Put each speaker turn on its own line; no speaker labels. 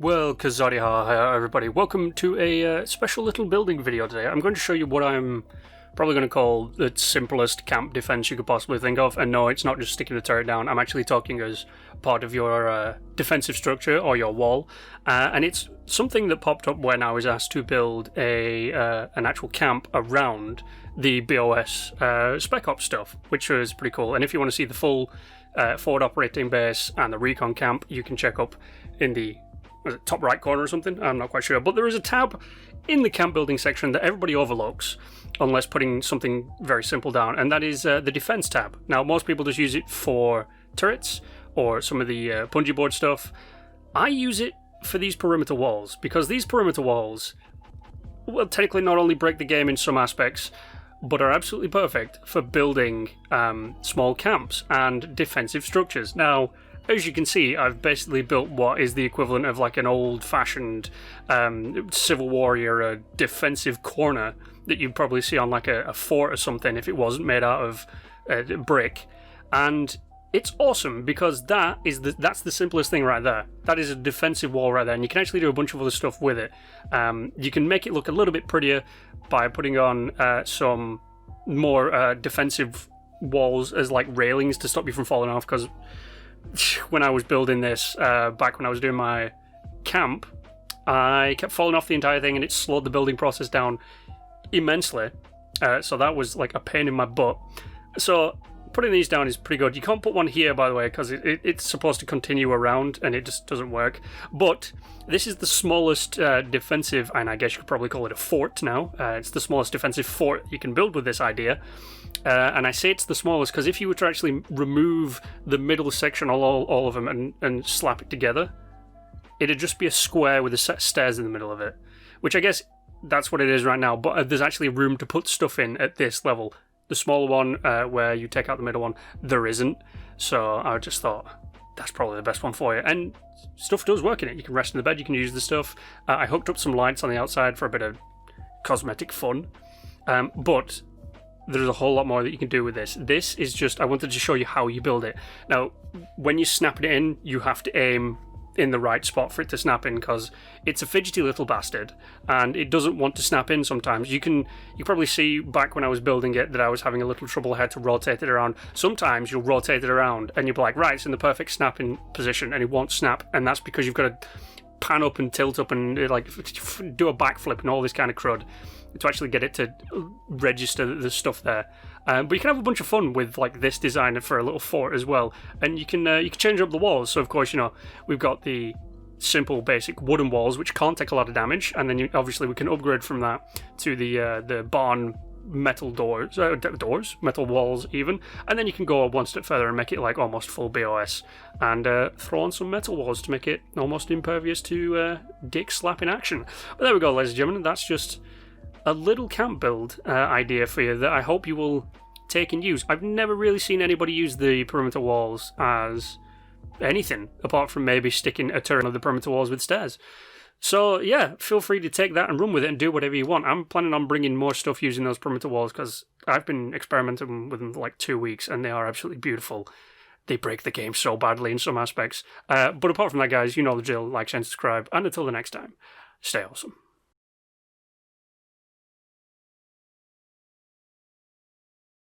Well, Kazadiha, everybody. Welcome to a special little building video today. I'm going to show you what I'm probably going to call the simplest camp defense you could possibly think of. And no, it's not just sticking a turret down. I'm actually talking as part of your defensive structure or your wall. And it's something that popped up when I was asked to build an actual camp around the BOS Spec Ops stuff, which was pretty cool. And if you want to see the full forward operating base and the recon camp, you can check up in the top right corner or something, I'm not quite sure, but there is a tab in the camp building section that everybody overlooks unless putting something very simple down, and that is the defense tab. Now, most people just use it for turrets or some of the bungee board stuff. I use it for these perimeter walls, because these perimeter walls, well, technically not only break the game in some aspects, but are absolutely perfect for building small camps and defensive structures. Now, as you can see, I've basically built what is the equivalent of like an old-fashioned Civil War era defensive corner that you'd probably see on like a fort or something if it wasn't made out of brick. And it's awesome because that's the simplest thing right there. That is a defensive wall right there, and you can actually do a bunch of other stuff with it. You can make it look a little bit prettier by putting on some more defensive walls as like railings to stop you from falling off, because when I was building this, back when I was doing my camp, I kept falling off the entire thing and it slowed the building process down immensely. So that was like a pain in my butt. So putting these down is pretty good. You can't put one here, by the way, because it's supposed to continue around and it just doesn't work. But this is the smallest defensive, and I guess you could probably call it a fort now. It's the smallest defensive fort you can build with this idea. And I say it's the smallest because if you were to actually remove the middle section, all of them, and slap it together, it'd just be a square with a set of stairs in the middle of it. Which I guess that's what it is right now, but there's actually room to put stuff in at this level. The smaller one, where you take out the middle one, there isn't. So I just thought, that's probably the best one for you. And stuff does work in it. You can rest in the bed, you can use the stuff. I hooked up some lights on the outside for a bit of cosmetic fun. But there's a whole lot more that you can do with this. This is just, I wanted to show you how you build it. Now, when you snap it in, you have to aim in the right spot for it to snap in, because it's a fidgety little bastard and it doesn't want to snap in sometimes. You probably see back when I was building it that I was having a little trouble. I had to rotate it around. Sometimes you'll rotate it around and you'll be like, right, it's in the perfect snapping position, and it won't snap, and that's because you've got to pan up and tilt up and like do a backflip and all this kind of crud to actually get it to register the stuff there. But you can have a bunch of fun with like this design for a little fort as well, and you can change up the walls. So of course, we've got the simple basic wooden walls which can't take a lot of damage, and then obviously we can upgrade from that to the barn metal metal walls even, and then you can go one step further and make it like almost full BOS and throw on some metal walls to make it almost impervious to dick slapping action. But there we go, ladies and gentlemen, that's just a little camp build idea for you that I hope you will take and use. I've never really seen anybody use the perimeter walls as anything apart from maybe sticking a turret on the perimeter walls with stairs. So yeah, feel free to take that and run with it and do whatever you want. I'm planning on bringing more stuff using those perimeter walls because I've been experimenting with them for like 2 weeks and they are absolutely beautiful. They break the game so badly in some aspects. But apart from that, guys, you know the drill. Like, share, and subscribe. And until the next time, stay awesome.